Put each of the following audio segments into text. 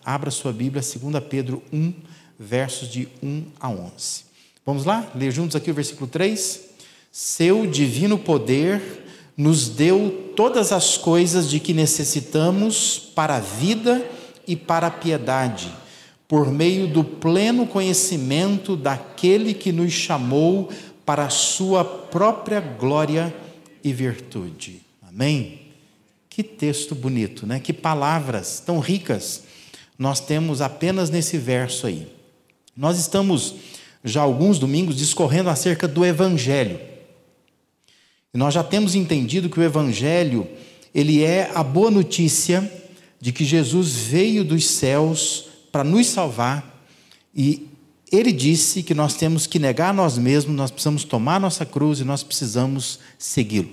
Abra sua Bíblia, 2 Pedro 1, versos de 1 a 11. Vamos lá? Ler juntos aqui o versículo 3. Seu divino poder nos deu todas as coisas de que necessitamos para a vida e para a piedade, por meio do pleno conhecimento daquele que nos chamou para a sua própria glória e virtude. Amém? Que texto bonito, né? Que palavras tão ricas nós temos apenas nesse verso aí. Nós estamos já alguns domingos discorrendo acerca do Evangelho. E nós já temos entendido que o Evangelho, ele é a boa notícia de que Jesus veio dos céus para nos salvar, e ele disse que nós temos que negar a nós mesmos, nós precisamos tomar a nossa cruz e nós precisamos segui-lo.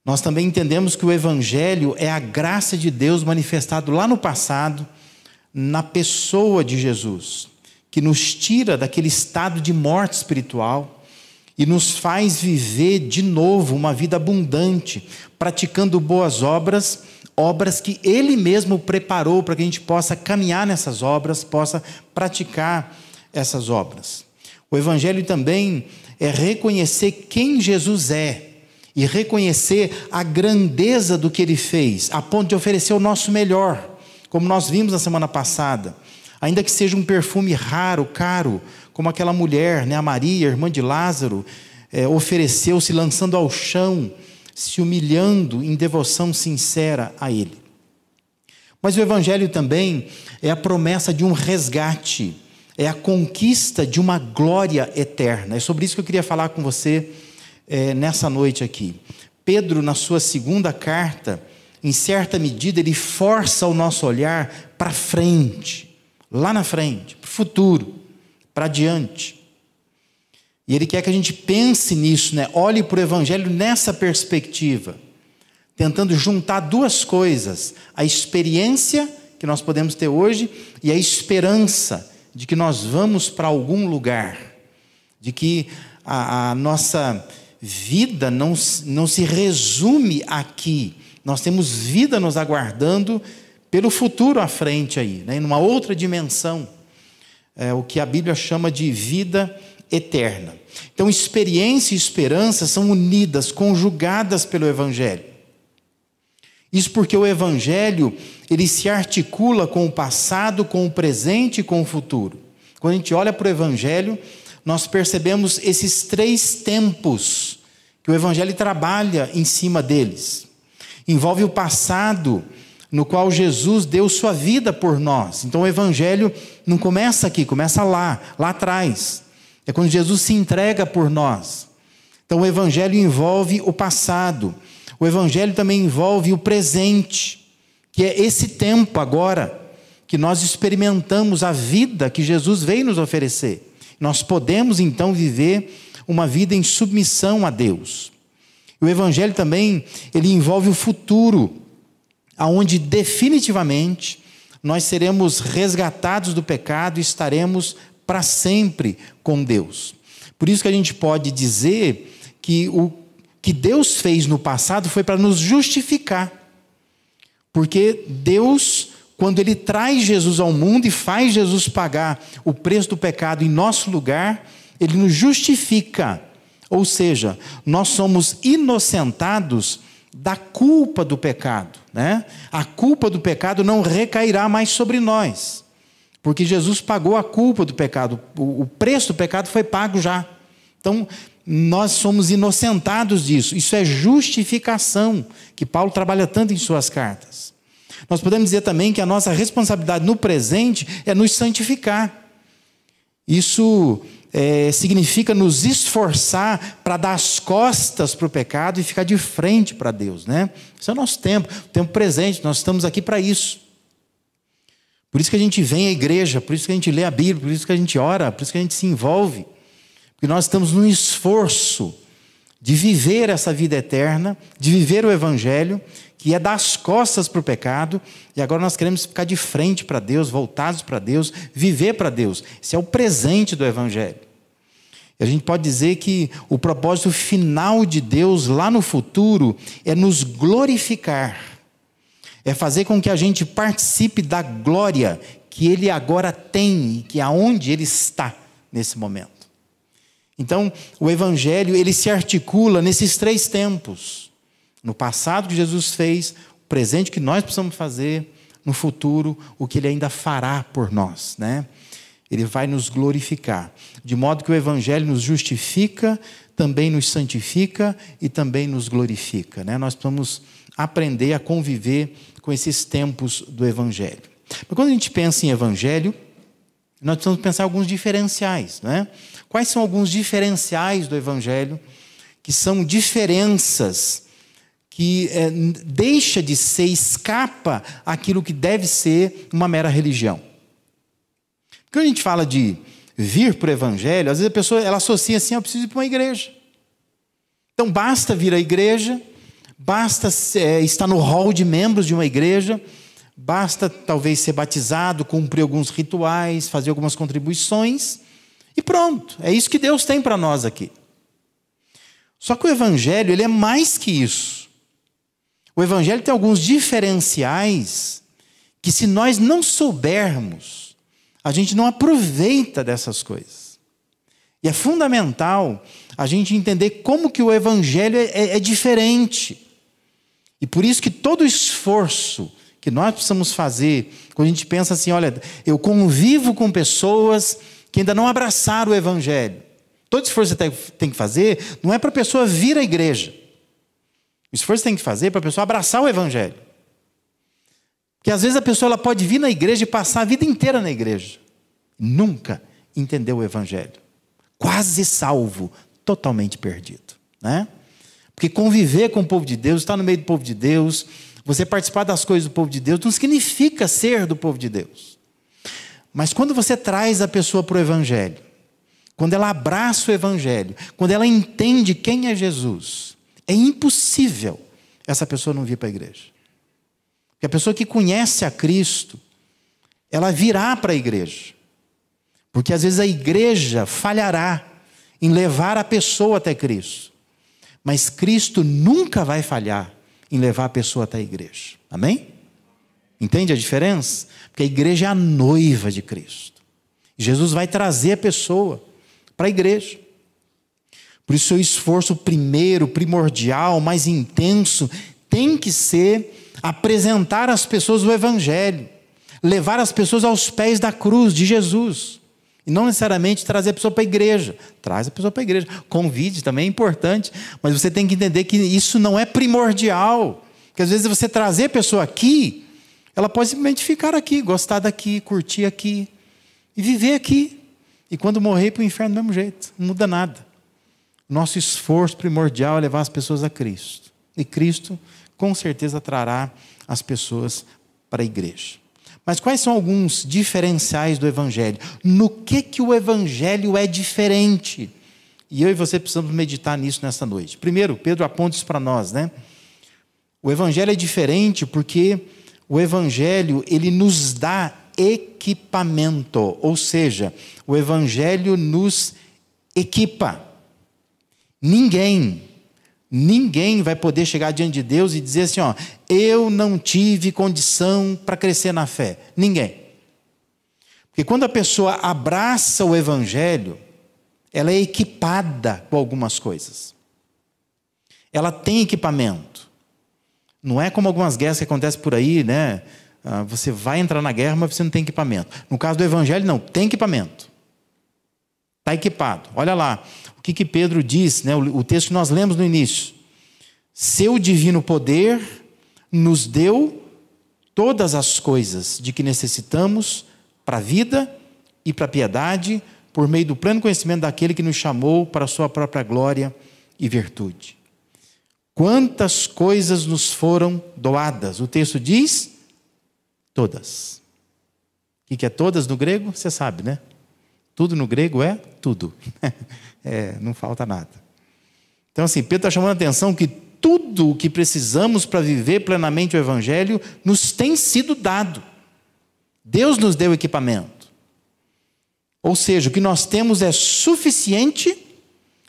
Nós também entendemos que o Evangelho é a graça de Deus manifestado lá no passado, na pessoa de Jesus, que nos tira daquele estado de morte espiritual e nos faz viver de novo uma vida abundante, praticando boas obras, obras que Ele mesmo preparou para que a gente possa caminhar nessas obras, possa praticar essas obras. O Evangelho também é reconhecer quem Jesus é e reconhecer a grandeza do que Ele fez, a ponto de oferecer o nosso melhor, como nós vimos na semana passada. Ainda que seja um perfume raro, caro, como aquela mulher, né, a Maria, irmã de Lázaro, ofereceu, se lançando ao chão, se humilhando em devoção sincera a Ele. Mas o Evangelho também é a promessa de um resgate, é a conquista de uma glória eterna. É sobre isso que eu queria falar com você nessa noite aqui. Pedro, na sua segunda carta, em certa medida, ele força o nosso olhar para frente, lá na frente, para o futuro, para adiante. E ele quer que a gente pense nisso, né? Olhe para o Evangelho nessa perspectiva, tentando juntar duas coisas: a experiência que nós podemos ter hoje e a esperança de que nós vamos para algum lugar, de que a nossa vida não se resume aqui. Nós temos vida nos aguardando pelo futuro à frente aí, né? Numa outra dimensão, o que a Bíblia chama de vida eterna. Então, experiência e esperança são unidas, conjugadas pelo Evangelho. Isso porque o Evangelho, ele se articula com o passado, com o presente e com o futuro. Quando a gente olha para o Evangelho, nós percebemos esses três tempos que o Evangelho trabalha em cima deles. Envolve o passado, no qual Jesus deu sua vida por nós. Então o Evangelho não começa aqui, começa lá atrás. É quando Jesus se entrega por nós. Então o Evangelho envolve o passado. O Evangelho também envolve o presente, que é esse tempo agora, que nós experimentamos a vida que Jesus veio nos oferecer. Nós podemos então viver uma vida em submissão a Deus. O Evangelho também, ele envolve o futuro, aonde definitivamente nós seremos resgatados do pecado e estaremos para sempre com Deus. Por isso que a gente pode dizer que o que Deus fez no passado foi para nos justificar. Porque Deus, quando Ele traz Jesus ao mundo e faz Jesus pagar o preço do pecado em nosso lugar, Ele nos justifica. Ou seja, nós somos inocentados da culpa do pecado, né? A culpa do pecado não recairá mais sobre nós, porque Jesus pagou a culpa do pecado, o preço do pecado foi pago já. Então, nós somos inocentados disso. Isso é justificação, que Paulo trabalha tanto em suas cartas. Nós podemos dizer também que a nossa responsabilidade no presente é nos santificar. Isso significa nos esforçar para dar as costas para o pecado e ficar de frente para Deus, né? Esse é o nosso tempo, o tempo presente, nós estamos aqui para isso. Por isso que a gente vem à igreja, por isso que a gente lê a Bíblia, por isso que a gente ora, por isso que a gente se envolve. Porque nós estamos num esforço de viver essa vida eterna, de viver o Evangelho, que é dar as costas para o pecado, e agora nós queremos ficar de frente para Deus, voltados para Deus, viver para Deus. Esse é o presente do Evangelho. E a gente pode dizer que o propósito final de Deus lá no futuro é nos glorificar, É fazer com que a gente participe da glória que Ele agora tem, que é onde Ele está nesse momento. Então, o Evangelho, ele se articula nesses 3 tempos. No passado que Jesus fez, o presente que nós precisamos fazer, no futuro, o que Ele ainda fará por nós, né? Ele vai nos glorificar. De modo que o Evangelho nos justifica, também nos santifica e também nos glorifica, né? Nós precisamos aprender a conviver com esses tempos do Evangelho. Mas quando a gente pensa em Evangelho, nós precisamos pensar em alguns diferenciais, né? Quais são alguns diferenciais do Evangelho, que são diferenças que deixa de ser, escapa aquilo que deve ser uma mera religião. Quando a gente fala de vir para o Evangelho, às vezes a pessoa ela associa assim, eu preciso ir para uma igreja. Então basta vir à igreja, basta estar no hall de membros de uma igreja, basta talvez ser batizado, cumprir alguns rituais, fazer algumas contribuições, e pronto, é isso que Deus tem para nós aqui. Só que o Evangelho, ele é mais que isso. O Evangelho tem alguns diferenciais que, se nós não soubermos, a gente não aproveita dessas coisas. E é fundamental a gente entender como que o Evangelho é diferente. E por isso que todo esforço que nós precisamos fazer, quando a gente pensa assim, olha, eu convivo com pessoas que ainda não abraçaram o Evangelho. Todo esforço que você tem que fazer não é para a pessoa vir à igreja. O esforço que você tem que fazer é para a pessoa abraçar o Evangelho. Porque às vezes a pessoa ela pode vir na igreja e passar a vida inteira na igreja. Nunca entendeu o Evangelho. Quase salvo, totalmente perdido, né? Porque conviver com o povo de Deus, estar no meio do povo de Deus, você participar das coisas do povo de Deus, não significa ser do povo de Deus. Mas quando você traz a pessoa para o Evangelho, quando ela abraça o Evangelho, quando ela entende quem é Jesus, é impossível essa pessoa não vir para a igreja. Porque a pessoa que conhece a Cristo, ela virá para a igreja. Porque às vezes a igreja falhará em levar a pessoa até Cristo. Mas Cristo nunca vai falhar em levar a pessoa até a igreja. Amém? Entende a diferença? Porque a igreja é a noiva de Cristo. Jesus vai trazer a pessoa para a igreja. Por isso, o esforço primeiro, primordial, mais intenso, tem que ser apresentar às pessoas o Evangelho. Levar as pessoas aos pés da cruz de Jesus. E não necessariamente trazer a pessoa para a igreja. Traz a pessoa para a igreja. Convide também é importante. Mas você tem que entender que isso não é primordial. Porque às vezes você trazer a pessoa aqui, ela pode simplesmente ficar aqui, gostar daqui, curtir aqui. E viver aqui. E quando morrer, ir para o inferno do mesmo jeito. Não muda nada. Nosso esforço primordial é levar as pessoas a Cristo. E Cristo, com certeza, trará as pessoas para a igreja. Mas quais são alguns diferenciais do Evangelho? No que o Evangelho é diferente? E eu e você precisamos meditar nisso nessa noite. Primeiro, Pedro aponta isso para nós, né? O Evangelho é diferente porque o Evangelho, ele nos dá equipamento. Ou seja, o Evangelho nos equipa. Ninguém vai poder chegar diante de Deus e dizer assim, ó, eu não tive condição para crescer na fé. Ninguém. Porque quando a pessoa abraça o Evangelho, ela é equipada com algumas coisas. Ela tem equipamento. Não é como algumas guerras que acontecem por aí, né? Você vai entrar na guerra, mas você não tem equipamento. No caso do Evangelho, não, tem equipamento. Está equipado. Olha lá, o que Pedro diz, né? O texto que nós lemos no início. Seu divino poder nos deu todas as coisas de que necessitamos para a vida e para a piedade, por meio do pleno conhecimento daquele que nos chamou para a sua própria glória e virtude. Quantas coisas nos foram doadas? O texto diz, todas. O que é todas no grego? Você sabe, né? Tudo no grego é tudo. Não falta nada. Então assim, Pedro está chamando a atenção que tudo o que precisamos para viver plenamente o Evangelho nos tem sido dado. Deus nos deu equipamento. Ou seja, o que nós temos é suficiente,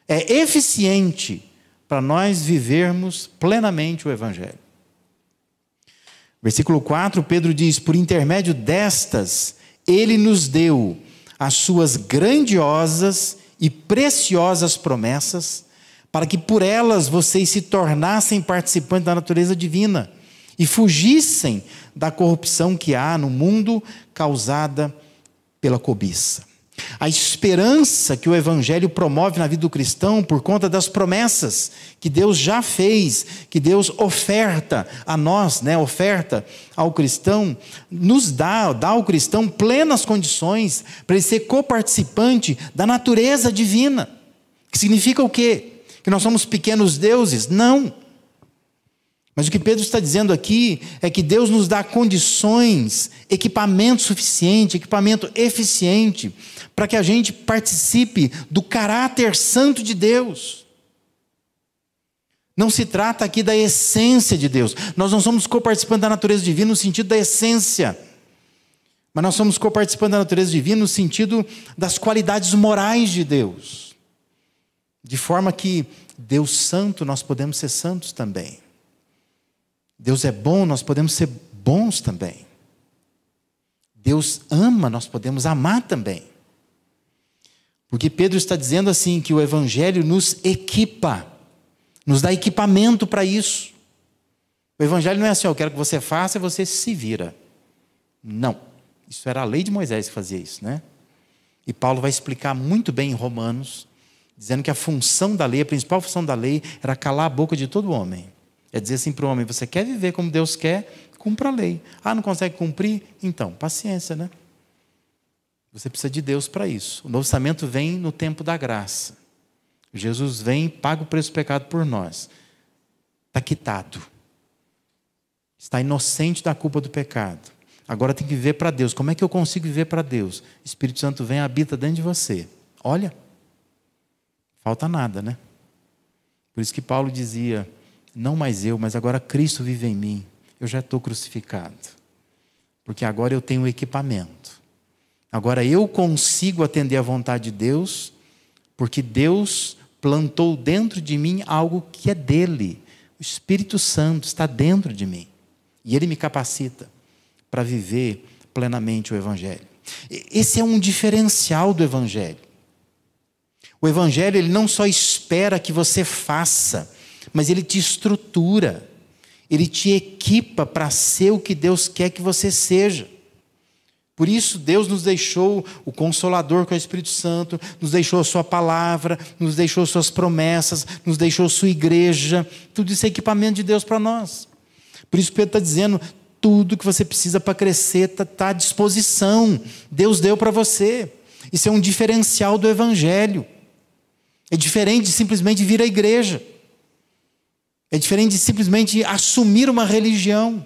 é eficiente para nós vivermos plenamente o Evangelho. Versículo 4, Pedro diz: por intermédio destas, ele nos deu as suas grandiosas e preciosas promessas, para que por elas vocês se tornassem participantes da natureza divina e fugissem da corrupção que há no mundo causada pela cobiça. A esperança que o Evangelho promove na vida do cristão por conta das promessas que Deus já fez, que Deus oferta a nós, oferta ao cristão, nos dá ao cristão plenas condições para ele ser coparticipante da natureza divina. Que significa o quê? Que nós somos pequenos deuses? Não. Mas o que Pedro está dizendo aqui é que Deus nos dá condições, equipamento suficiente, equipamento eficiente, para que a gente participe do caráter santo de Deus. Não se trata aqui da essência de Deus. Nós não somos coparticipantes da natureza divina no sentido da essência, mas nós somos coparticipantes da natureza divina no sentido das qualidades morais de Deus. De forma que Deus santo, nós podemos ser santos também. Deus é bom, nós podemos ser bons também. Deus ama, nós podemos amar também. Porque Pedro está dizendo assim, que o Evangelho nos equipa, nos dá equipamento para isso. O Evangelho não é assim, eu quero que você faça e você se vira. Não, isso era a lei de Moisés que fazia isso, E Paulo vai explicar muito bem em Romanos, dizendo que a função da lei, a principal função da lei, era calar a boca de todo homem. É dizer assim para o homem: você quer viver como Deus quer, cumpra a lei. Não consegue cumprir? Então, paciência, Você precisa de Deus para isso. O Novo Testamento vem no tempo da graça. Jesus vem e paga o preço do pecado por nós. Está quitado. Está inocente da culpa do pecado. Agora tem que viver para Deus. Como é que eu consigo viver para Deus? O Espírito Santo vem e habita dentro de você. Olha, falta nada, Por isso que Paulo dizia: não mais eu, mas agora Cristo vive em mim. Eu já estou crucificado. Porque agora eu tenho equipamento. Agora eu consigo atender à vontade de Deus, porque Deus plantou dentro de mim algo que é dele. O Espírito Santo está dentro de mim. E ele me capacita para viver plenamente o Evangelho. Esse é um diferencial do Evangelho. O Evangelho, ele não só espera que você faça, mas ele te estrutura, ele te equipa para ser o que Deus quer que você seja. Por isso Deus nos deixou o Consolador, que é o Espírito Santo, nos deixou a sua palavra, nos deixou suas promessas, nos deixou sua igreja. Tudo isso é equipamento de Deus para nós. Por isso Pedro está dizendo: tudo que você precisa para crescer está à disposição. Deus deu para você. Isso é um diferencial do Evangelho. É diferente de simplesmente vir à igreja. É diferente de simplesmente assumir uma religião.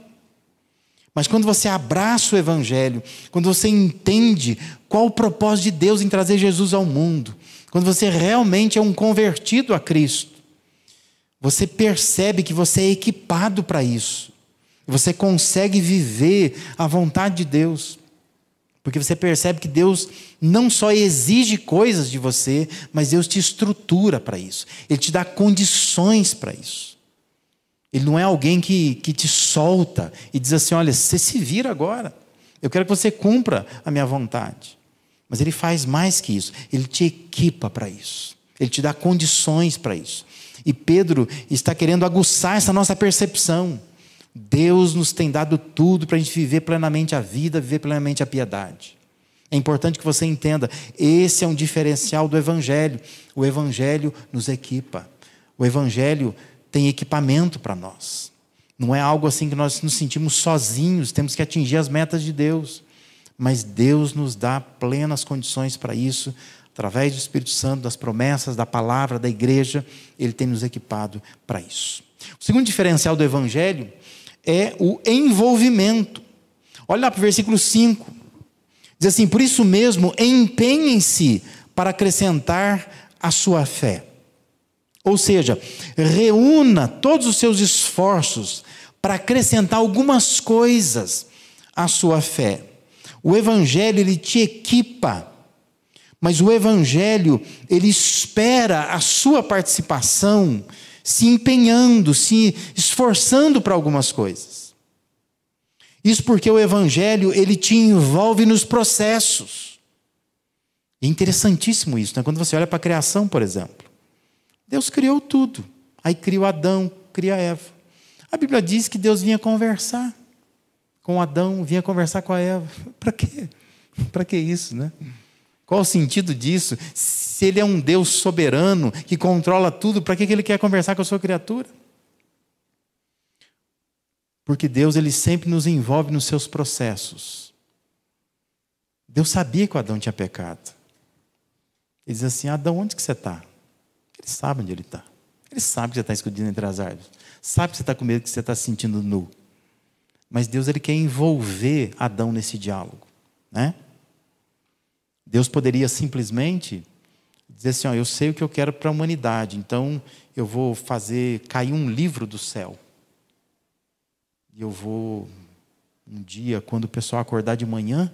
Mas quando você abraça o Evangelho, quando você entende qual o propósito de Deus em trazer Jesus ao mundo, quando você realmente é um convertido a Cristo, você percebe que você é equipado para isso. Você consegue viver a vontade de Deus. Porque você percebe que Deus não só exige coisas de você, mas Deus te estrutura para isso. Ele te dá condições para isso. Ele não é alguém que te solta e diz assim: olha, você se vira agora. Eu quero que você cumpra a minha vontade. Mas Ele faz mais que isso. Ele te equipa para isso. Ele te dá condições para isso. E Pedro está querendo aguçar essa nossa percepção. Deus nos tem dado tudo para a gente viver plenamente a vida, viver plenamente a piedade. É importante que você entenda, esse é um diferencial do Evangelho. O Evangelho nos equipa. O Evangelho tem equipamento para nós. Não é algo assim que nós nos sentimos sozinhos, temos que atingir as metas de Deus. Mas Deus nos dá plenas condições para isso, através do Espírito Santo, das promessas, da palavra, da igreja. Ele tem nos equipado para isso. O segundo diferencial do Evangelho é o envolvimento. Olha lá para o versículo 5. Diz assim: por isso mesmo, empenhem-se para acrescentar a sua fé. Ou seja, reúna todos os seus esforços para acrescentar algumas coisas à sua fé. O Evangelho, ele te equipa, mas o Evangelho, ele espera a sua participação, se empenhando, se esforçando para algumas coisas. Isso porque o Evangelho, ele te envolve nos processos. É interessantíssimo isso, né? Quando você olha para a criação, por exemplo. Deus criou tudo. Aí criou Adão, cria Eva. A Bíblia diz que Deus vinha conversar com Adão, vinha conversar com a Eva. Para quê? Para que isso, né? Qual o sentido disso? Se ele é um Deus soberano, que controla tudo, para que ele quer conversar com a sua criatura? Porque Deus, ele sempre nos envolve nos seus processos. Deus sabia que o Adão tinha pecado. Ele diz assim: Adão, onde que você está? Ele sabe onde ele está. Ele sabe que você está escondido entre as árvores. Sabe que você está com medo, que você está se sentindo nu. Mas Deus, ele quer envolver Adão nesse diálogo, né? Deus poderia simplesmente dizer assim: eu sei o que eu quero para a humanidade, então eu vou fazer cair um livro do céu. E eu vou, um dia, quando o pessoal acordar de manhã,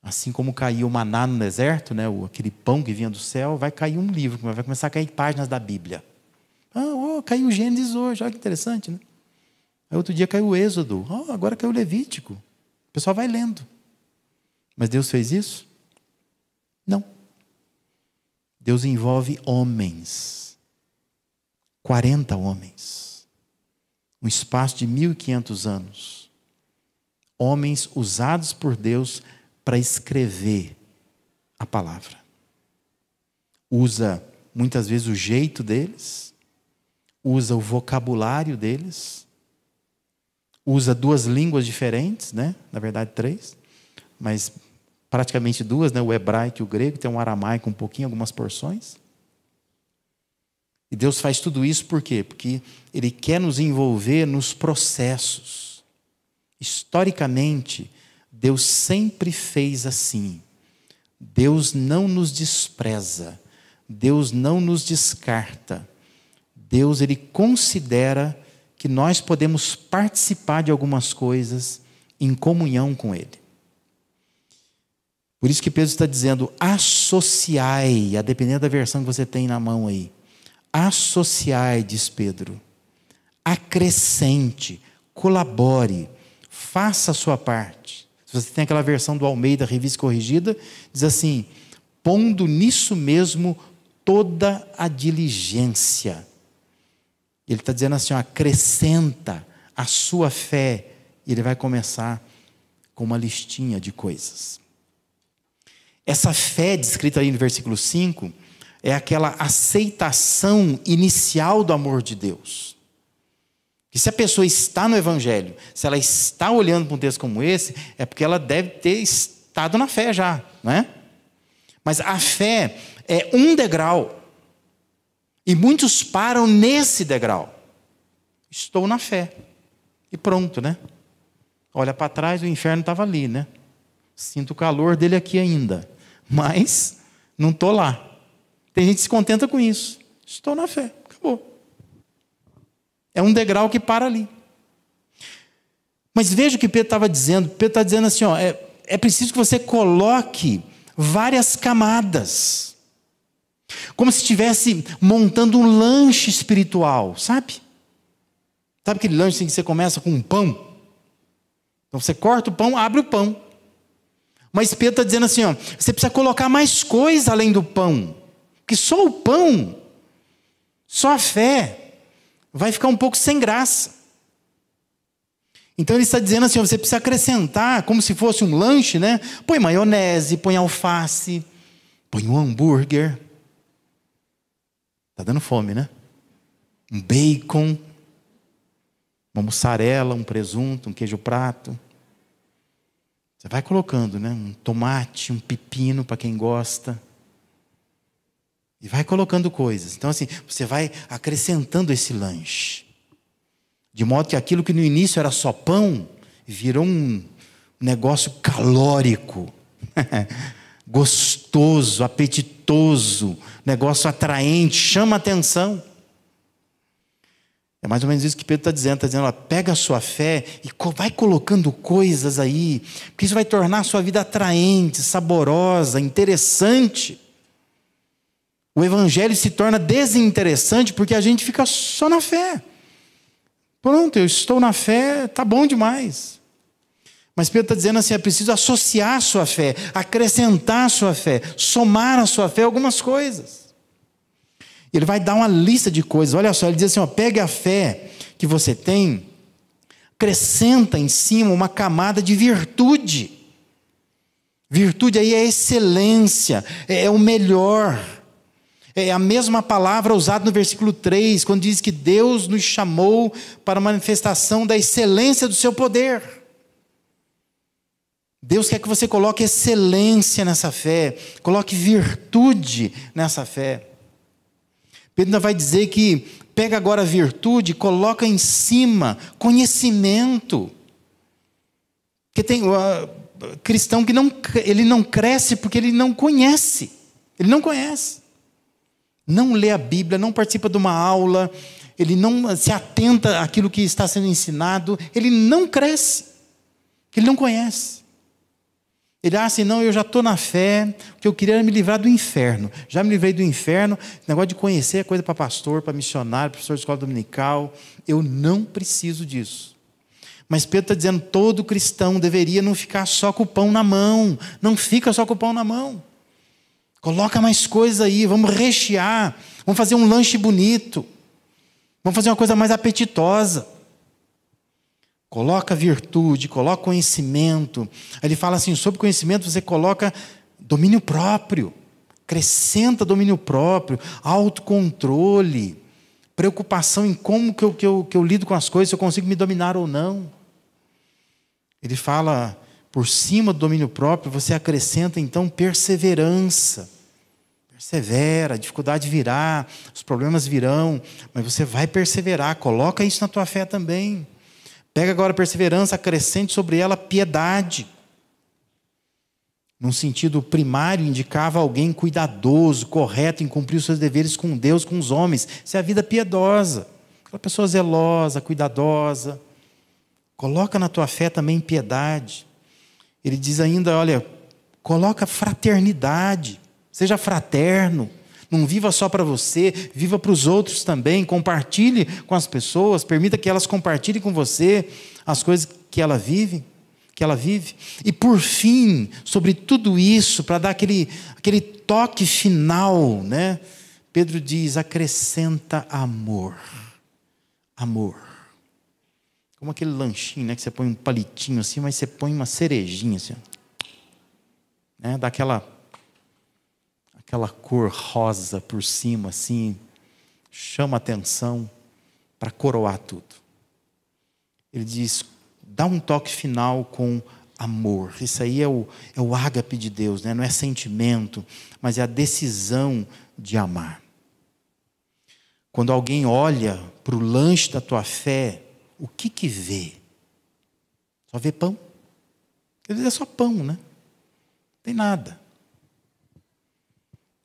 assim como caiu o maná no deserto, né, aquele pão que vinha do céu, vai cair um livro, vai começar a cair páginas da Bíblia. Caiu o Gênesis hoje, olha que interessante, né? Aí outro dia caiu o Êxodo, agora caiu o Levítico. O pessoal vai lendo. Mas Deus fez isso? Não. Deus envolve homens. 40 homens. Um espaço de 1.500 anos. Homens usados por Deus para escrever a palavra. Usa muitas vezes o jeito deles, usa o vocabulário deles, usa 2 línguas diferentes, né? Na verdade 3, mas praticamente 2, né? O hebraico e o grego, tem um aramaico um pouquinho, algumas porções. E Deus faz tudo isso por quê? Porque Ele quer nos envolver nos processos. Historicamente, Deus sempre fez assim. Deus não nos despreza. Deus não nos descarta. Deus, ele considera que nós podemos participar de algumas coisas em comunhão com Ele. Por isso que Pedro está dizendo: associai, a depender da versão que você tem na mão aí. Associai, diz Pedro. Acrescente, colabore, faça a sua parte. Se você tem aquela versão do Almeida, Revista Corrigida, diz assim: pondo nisso mesmo toda a diligência. Ele está dizendo assim: acrescenta a sua fé. E ele vai começar com uma listinha de coisas. Essa fé descrita aí no versículo 5 é aquela aceitação inicial do amor de Deus. Que se a pessoa está no Evangelho, se ela está olhando para um texto como esse, é porque ela deve ter estado na fé já, né? Mas a fé é um degrau. E muitos param nesse degrau. Estou na fé. E pronto, né? Olha para trás, o inferno estava ali, né? Sinto o calor dele aqui ainda. Mas não estou lá. Tem gente que se contenta com isso. Estou na fé. Acabou. É um degrau que para ali. Mas veja o que Pedro estava dizendo. Pedro está dizendo assim: é preciso que você coloque várias camadas. Como se estivesse montando um lanche espiritual, sabe? Sabe aquele lanche que você começa com um pão? Então você corta o pão, abre o pão. Mas Pedro está dizendo assim: você precisa colocar mais coisa além do pão. Porque só o pão, só a fé, vai ficar um pouco sem graça. Então ele está dizendo assim: você precisa acrescentar, como se fosse um lanche, né? Põe maionese, põe alface, põe um hambúrguer. Está dando fome, né? Um bacon, uma mussarela, um presunto, um queijo prato. Você vai colocando, né? Um tomate, um pepino para quem gosta. E vai colocando coisas. Então assim, você vai acrescentando esse lanche. De modo que aquilo que no início era só pão, virou um negócio calórico. Gostoso, apetitoso, negócio atraente, chama atenção. É mais ou menos isso que Pedro está dizendo. Está dizendo: pega a sua fé e vai colocando coisas aí, porque isso vai tornar a sua vida atraente, saborosa, interessante. O Evangelho se torna desinteressante porque a gente fica só na fé. Pronto, eu estou na fé, está bom demais. Mas Pedro está dizendo assim, é preciso associar a sua fé, acrescentar a sua fé, somar a sua fé algumas coisas. Ele vai dar uma lista de coisas. Olha só, ele diz assim, pegue a fé que você tem, acrescenta em cima uma camada de virtude. Virtude aí é excelência, é o melhor. É a mesma palavra usada no versículo 3, quando diz que Deus nos chamou para a manifestação da excelência do seu poder. Deus quer que você coloque excelência nessa fé, coloque virtude nessa fé. Pedro ainda vai dizer que pega agora a virtude e coloca em cima conhecimento. Porque tem cristão que ele não cresce porque ele não conhece. Ele não conhece. Não lê a Bíblia, não participa de uma aula, ele não se atenta àquilo que está sendo ensinado, ele não cresce, porque ele não conhece. Ele acha assim, não, eu já estou na fé, o que eu queria era me livrar do inferno. Já me livrei do inferno, negócio de conhecer é coisa para pastor, para missionário, professor de escola dominical. Eu não preciso disso. Mas Pedro está dizendo, todo cristão deveria não ficar só com o pão na mão. Não fica só com o pão na mão. Coloca mais coisa aí, vamos rechear, vamos fazer um lanche bonito, vamos fazer uma coisa mais apetitosa. Coloca virtude, coloca conhecimento. Aí ele fala assim, sobre conhecimento você coloca domínio próprio, acrescenta domínio próprio, autocontrole, preocupação em como que eu lido com as coisas, se eu consigo me dominar ou não. Ele fala, por cima do domínio próprio, você acrescenta então perseverança. Persevera, a dificuldade virá, os problemas virão, mas você vai perseverar, coloca isso na tua fé também. Pega agora a perseverança, acrescente sobre ela piedade. Num sentido primário, indicava alguém cuidadoso, correto em cumprir os seus deveres com Deus, com os homens. Isso é a vida piedosa. Aquela pessoa zelosa, cuidadosa. Coloca na tua fé também piedade. Ele diz ainda, olha, coloca fraternidade. Seja fraterno. Não viva só para você, viva para os outros também. Compartilhe com as pessoas, permita que elas compartilhem com você as coisas que ela vive. E por fim, sobre tudo isso, para dar aquele toque final, né? Pedro diz, acrescenta amor. Amor. Como aquele lanchinho, né? Que você põe um palitinho assim, mas você põe uma cerejinha assim. Né? Dá aquela cor rosa por cima, assim, chama atenção para coroar tudo. Ele diz, dá um toque final com amor. Isso aí é o ágape de Deus, né? Não é sentimento, mas é a decisão de amar. Quando alguém olha para o lanche da tua fé, o que vê? Só vê pão. Quer dizer, é só pão, né? Não tem nada.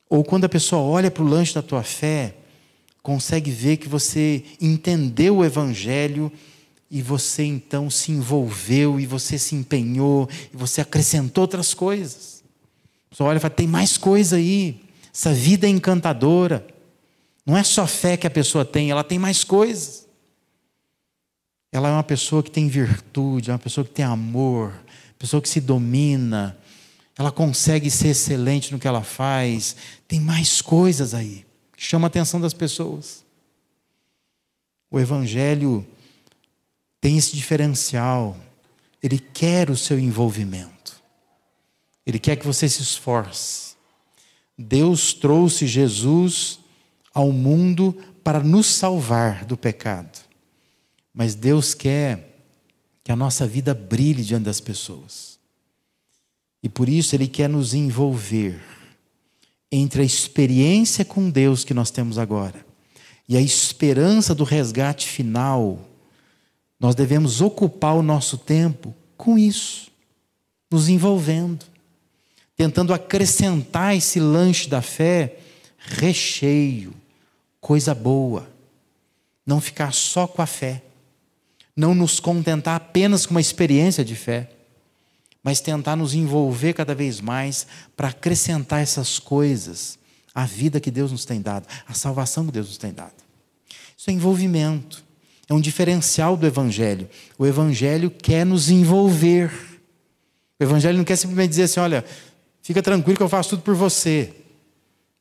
Ou quando a pessoa olha para o lanche da tua fé, consegue ver que você entendeu o Evangelho e você então se envolveu e você se empenhou e você acrescentou outras coisas. A pessoa olha e fala, tem mais coisa aí. Essa vida é encantadora. Não é só fé que a pessoa tem, ela tem mais coisas. Ela é uma pessoa que tem virtude, é uma pessoa que tem amor, pessoa que se domina. Ela consegue ser excelente no que ela faz. Tem mais coisas aí que chamam a atenção das pessoas. O Evangelho tem esse diferencial. Ele quer o seu envolvimento. Ele quer que você se esforce. Deus trouxe Jesus ao mundo para nos salvar do pecado. Mas Deus quer que a nossa vida brilhe diante das pessoas. E por isso Ele quer nos envolver entre a experiência com Deus que nós temos agora e a esperança do resgate final. Nós devemos ocupar o nosso tempo com isso, nos envolvendo, tentando acrescentar esse lanche da fé, recheio, coisa boa. Não ficar só com a fé, não nos contentar apenas com uma experiência de fé, mas tentar nos envolver cada vez mais para acrescentar essas coisas à vida que Deus nos tem dado, à salvação que Deus nos tem dado. Isso é envolvimento, é um diferencial do Evangelho. O Evangelho quer nos envolver. O Evangelho não quer simplesmente dizer assim, olha, fica tranquilo que eu faço tudo por você.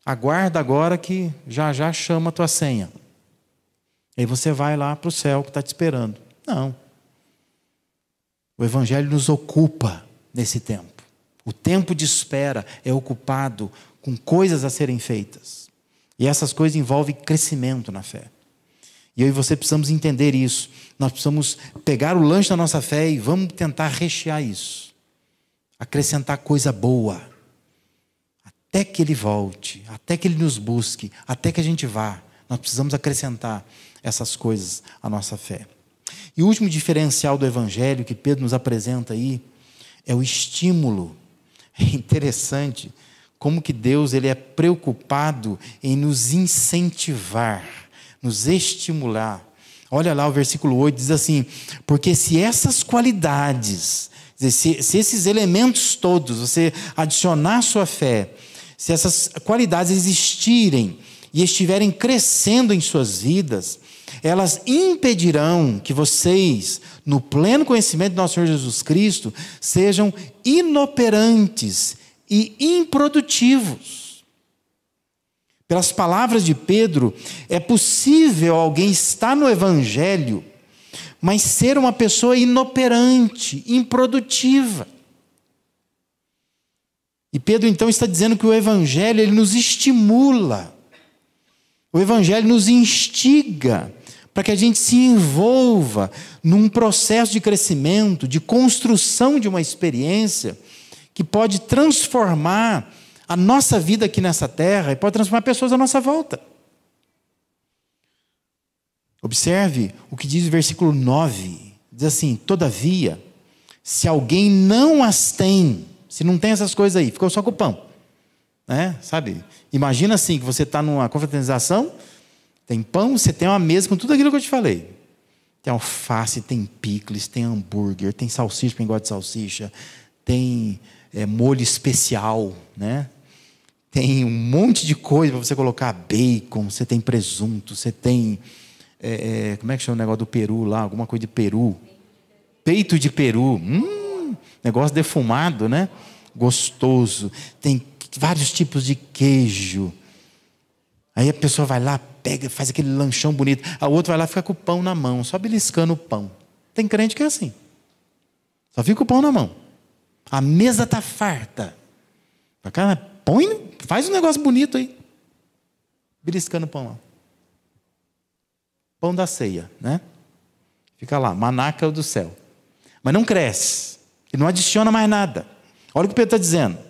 Aguarda agora que já já chama a tua senha. Aí você vai lá para o céu que está te esperando. Não. O Evangelho nos ocupa nesse tempo. O tempo de espera é ocupado com coisas a serem feitas. E essas coisas envolvem crescimento na fé. E eu e você precisamos entender isso. Nós precisamos pegar o lanche da nossa fé e vamos tentar rechear isso. Acrescentar coisa boa. Até que Ele volte, até que Ele nos busque, até que a gente vá. Nós precisamos acrescentar essas coisas à nossa fé. E o último diferencial do Evangelho que Pedro nos apresenta aí é o estímulo. É interessante como que Deus ele é preocupado em nos incentivar, nos estimular. Olha lá o versículo 8, diz assim, porque se essas qualidades, se esses elementos todos, você adicionar à sua fé, se essas qualidades existirem e estiverem crescendo em suas vidas, elas impedirão que vocês, no pleno conhecimento do nosso Senhor Jesus Cristo, sejam inoperantes e improdutivos. Pelas palavras de Pedro, é possível alguém estar no Evangelho, mas ser uma pessoa inoperante, improdutiva. E Pedro então está dizendo que o Evangelho ele nos estimula, o Evangelho nos instiga para que a gente se envolva num processo de crescimento, de construção de uma experiência que pode transformar a nossa vida aqui nessa terra e pode transformar pessoas à nossa volta. Observe o que diz o versículo 9. Diz assim, todavia, se alguém não as tem, se não tem essas coisas aí, ficou só com o pão. Né? Sabe? Imagina assim, que você está numa confraternização, tem pão, você tem uma mesa com tudo aquilo que eu te falei. Tem alface, tem picles, tem hambúrguer, tem salsicha para quem gosta de salsicha, tem molho especial, né? Tem um monte de coisa para você colocar bacon, você tem presunto, você tem, como é que chama o negócio do peru lá? Alguma coisa de peru. Peito de peru. Negócio defumado, né? Gostoso. Tem vários tipos de queijo. Aí a pessoa vai lá, pega, faz aquele lanchão bonito. A outra vai lá e fica com o pão na mão, só beliscando o pão. Tem crente que é assim. Só fica com o pão na mão. A mesa está farta. Cara, faz um negócio bonito aí. Beliscando o pão lá. Pão da ceia, né? Fica lá, maná do céu. Mas não cresce. E não adiciona mais nada. Olha o que o Pedro está dizendo.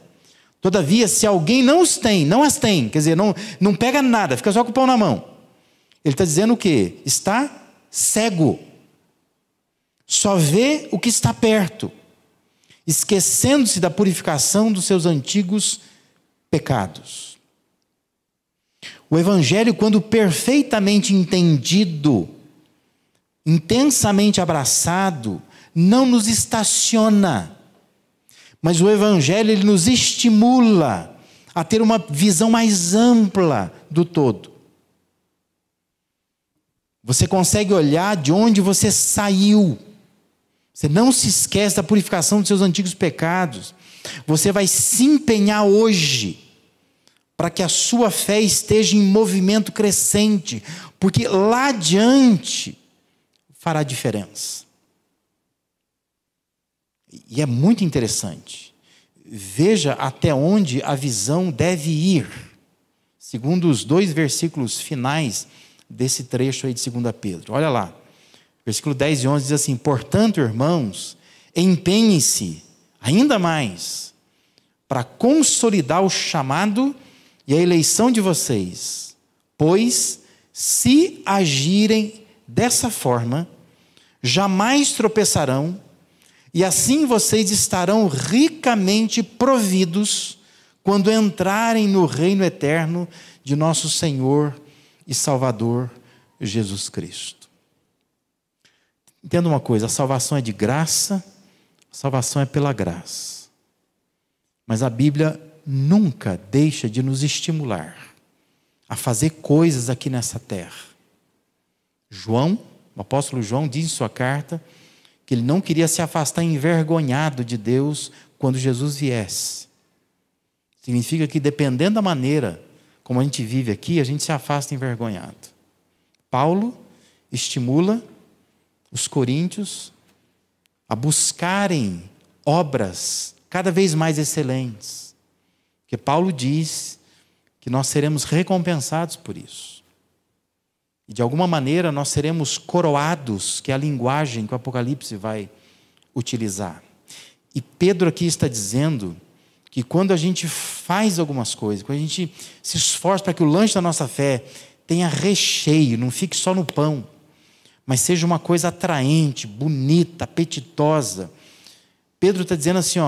Todavia, se alguém não as tem, quer dizer, não pega nada, fica só com o pão na mão. Ele está dizendo o quê? Está cego. Só vê o que está perto, esquecendo-se da purificação dos seus antigos pecados. O Evangelho, quando perfeitamente entendido, intensamente abraçado, não nos estaciona. Mas o Evangelho ele nos estimula a ter uma visão mais ampla do todo. Você consegue olhar de onde você saiu. Você não se esquece da purificação dos seus antigos pecados. Você vai se empenhar hoje para que a sua fé esteja em movimento crescente, porque lá adiante fará diferença. E é muito interessante. Veja até onde a visão deve ir, segundo os 2 versículos finais desse trecho aí de 2 Pedro. Olha lá, versículo 10 e 11 diz assim, portanto, irmãos, empenhem-se ainda mais para consolidar o chamado e a eleição de vocês, pois se agirem dessa forma, jamais tropeçarão, e assim vocês estarão ricamente providos quando entrarem no reino eterno de nosso Senhor e Salvador Jesus Cristo. Entenda uma coisa, a salvação é de graça, a salvação é pela graça. Mas a Bíblia nunca deixa de nos estimular a fazer coisas aqui nessa terra. O apóstolo João diz em sua carta que ele não queria se afastar envergonhado de Deus quando Jesus viesse. Significa que, dependendo da maneira como a gente vive aqui, a gente se afasta envergonhado. Paulo estimula os coríntios a buscarem obras cada vez mais excelentes. Porque Paulo diz que nós seremos recompensados por isso. E de alguma maneira nós seremos coroados, que é a linguagem que o Apocalipse vai utilizar. E Pedro aqui está dizendo que quando a gente faz algumas coisas, quando a gente se esforça para que o lanche da nossa fé tenha recheio, não fique só no pão, mas seja uma coisa atraente, bonita, apetitosa. Pedro está dizendo assim,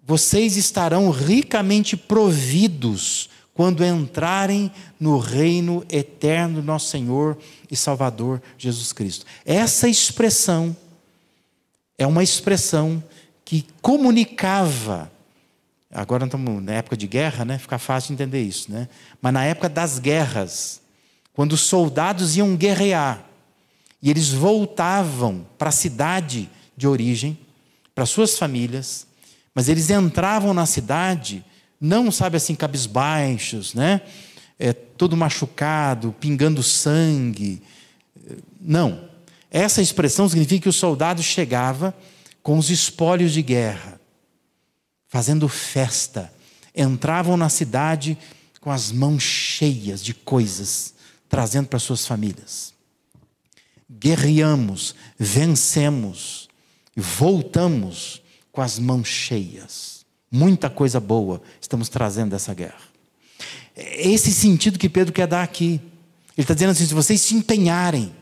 vocês estarão ricamente providos quando entrarem no reino eterno do nosso Senhor e Salvador Jesus Cristo. Essa expressão é uma expressão que comunicava, agora estamos na época de guerra, né? Fica fácil de entender isso, né? Mas na época das guerras, quando os soldados iam guerrear, e eles voltavam para a cidade de origem, para suas famílias, mas eles entravam na cidade, não, sabe assim, cabisbaixos, né? Todo machucado, pingando sangue. Não. Essa expressão significa que o soldado chegava com os espólios de guerra, fazendo festa. Entravam na cidade com as mãos cheias de coisas, trazendo para suas famílias. Guerreamos, vencemos e voltamos com as mãos cheias. Muita coisa boa estamos trazendo dessa guerra. É esse sentido que Pedro quer dar aqui. Ele está dizendo assim, se vocês se empenharem,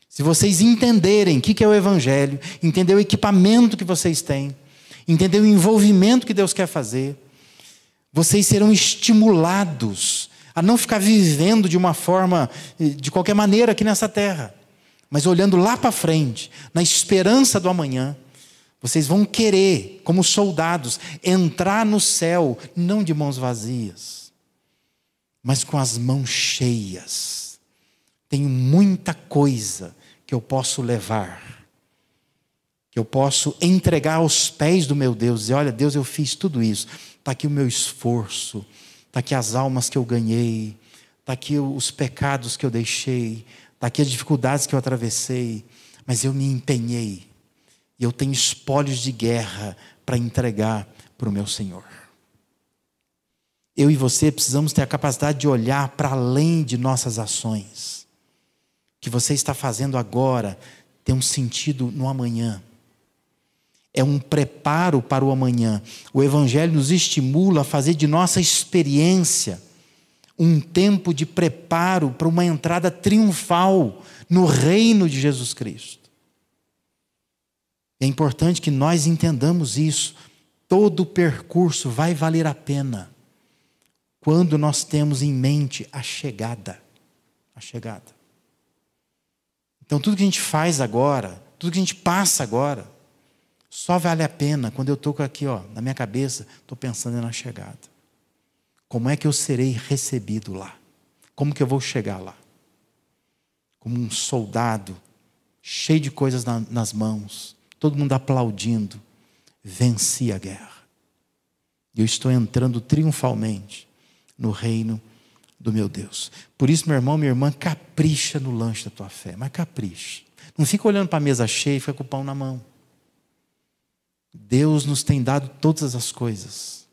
se vocês entenderem o que é o Evangelho, entender o equipamento que vocês têm, entender o envolvimento que Deus quer fazer, vocês serão estimulados a não ficar vivendo de uma forma, de qualquer maneira aqui nessa terra, mas olhando lá para frente, na esperança do amanhã. Vocês vão querer, como soldados, entrar no céu, não de mãos vazias, mas com as mãos cheias. Tenho muita coisa que eu posso levar, que eu posso entregar aos pés do meu Deus, dizer, olha Deus, eu fiz tudo isso, está aqui o meu esforço, está aqui as almas que eu ganhei, está aqui os pecados que eu deixei, está aqui as dificuldades que eu atravessei, mas eu me empenhei, e eu tenho espólios de guerra para entregar para o meu Senhor. Eu e você precisamos ter a capacidade de olhar para além de nossas ações. O que você está fazendo agora tem um sentido no amanhã. É um preparo para o amanhã. O Evangelho nos estimula a fazer de nossa experiência um tempo de preparo para uma entrada triunfal no reino de Jesus Cristo. É importante que nós entendamos isso. Todo o percurso vai valer a pena quando nós temos em mente a chegada. A chegada. Então tudo que a gente faz agora, tudo que a gente passa agora, só vale a pena quando eu estou aqui, na minha cabeça, estou pensando na chegada. Como é que eu serei recebido lá? Como que eu vou chegar lá? Como um soldado, cheio de coisas nas mãos, todo mundo aplaudindo, venci a guerra. E eu estou entrando triunfalmente no reino do meu Deus. Por isso, meu irmão, minha irmã, capricha no lanche da tua fé, mas capricha. Não fica olhando para a mesa cheia e fica com o pão na mão. Deus nos tem dado todas as coisas.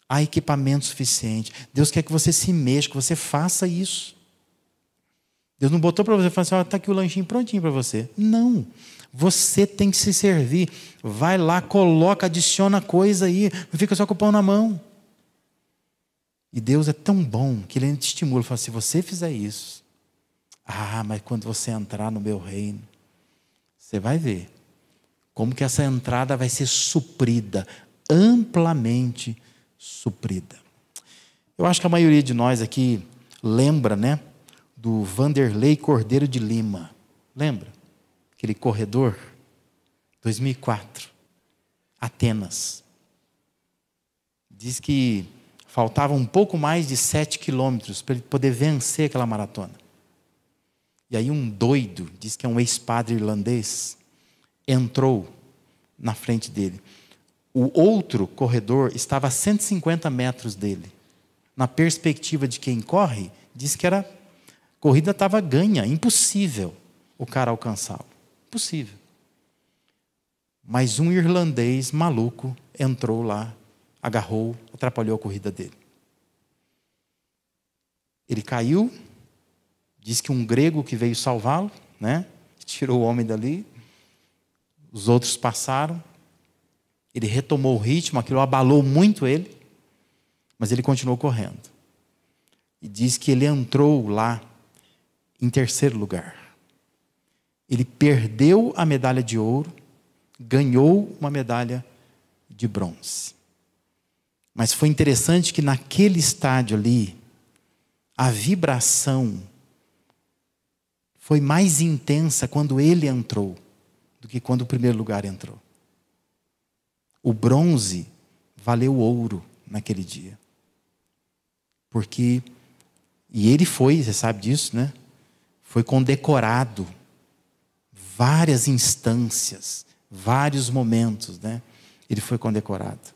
Há equipamento suficiente. Deus quer que você se mexa, que você faça isso. Deus não botou para você e falou assim, está aqui o lanchinho prontinho para você. Não. Você tem que se servir. Vai lá, coloca, adiciona coisa aí. Não fica só com o pão na mão. E Deus é tão bom que Ele te estimula. Fala, se você fizer isso, mas quando você entrar no meu reino, você vai ver como que essa entrada vai ser suprida, amplamente suprida. Eu acho que a maioria de nós aqui lembra, né, do Vanderlei Cordeiro de Lima. Lembra? Aquele corredor, 2004, Atenas. Diz que faltava um pouco mais de 7 quilômetros para ele poder vencer aquela maratona. E aí um doido, diz que é um ex-padre irlandês, entrou na frente dele. O outro corredor estava a 150 metros dele. Na perspectiva de quem corre, diz que a corrida estava ganha, impossível o cara alcançá-lo. Impossível. Mas um irlandês maluco entrou lá, agarrou, atrapalhou a corrida dele. Ele caiu, diz que um grego que veio salvá-lo, né? Tirou o homem dali, os outros passaram, ele retomou o ritmo, aquilo abalou muito ele, mas ele continuou correndo. E diz que ele entrou lá em terceiro lugar. Ele perdeu a medalha de ouro, ganhou uma medalha de bronze. Mas foi interessante que naquele estádio ali, a vibração foi mais intensa quando ele entrou do que quando o primeiro lugar entrou. O bronze valeu ouro naquele dia. Porque, e ele foi, você sabe disso, né? Foi condecorado várias instâncias, vários momentos, né? Ele foi condecorado.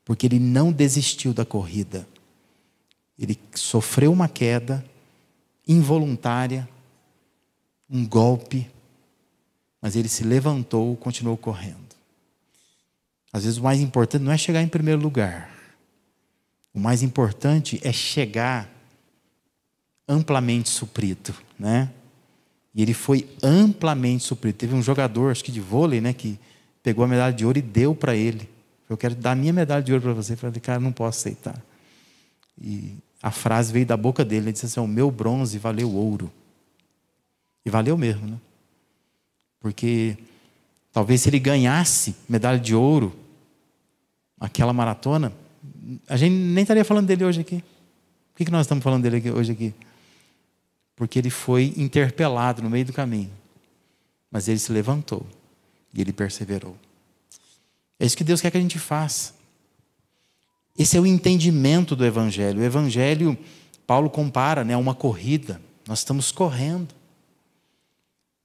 Porque ele não desistiu da corrida. Ele sofreu uma queda involuntária, um golpe, mas ele se levantou e continuou correndo. Às vezes o mais importante não é chegar em primeiro lugar. O mais importante é chegar amplamente suprido, né? E ele foi amplamente suprido. Teve um jogador, acho que de vôlei, né, que pegou a medalha de ouro e deu para ele. Eu quero dar a minha medalha de ouro para você. Eu falei, cara, não posso aceitar. E a frase veio da boca dele. Ele disse assim, o meu bronze valeu ouro. E valeu mesmo, né? Porque talvez se ele ganhasse medalha de ouro, aquela maratona, a gente nem estaria falando dele hoje aqui. Por que nós estamos falando dele hoje aqui? Porque ele foi interpelado no meio do caminho. Mas ele se levantou. E ele perseverou. É isso que Deus quer que a gente faça. Esse é o entendimento do Evangelho. O Evangelho, Paulo compara, né, a uma corrida. Nós estamos correndo.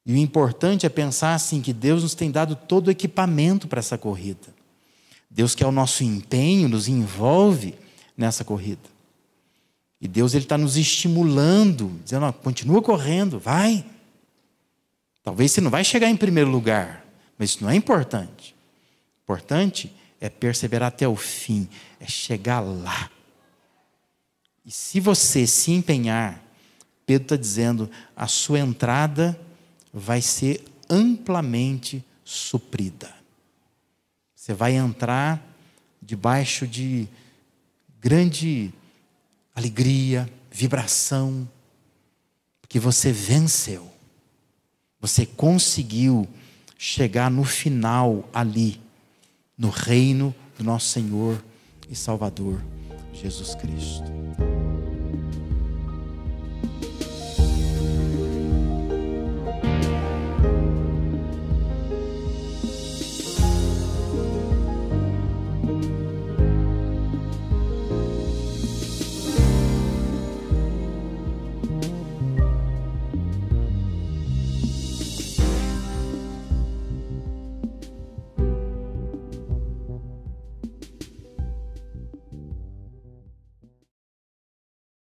E o importante é pensar assim, que Deus nos tem dado todo o equipamento para essa corrida. Deus quer o nosso empenho, nos envolve nessa corrida. E Deus está nos estimulando, dizendo, ó, continua correndo, vai. Talvez você não vai chegar em primeiro lugar, mas isso não é importante. Importante é perseverar até o fim, é chegar lá. E se você se empenhar, Pedro está dizendo, a sua entrada vai ser amplamente suprida. Você vai entrar debaixo de grande alegria, vibração, porque você venceu. Você conseguiu chegar no final ali, no reino do nosso Senhor e Salvador Jesus Cristo.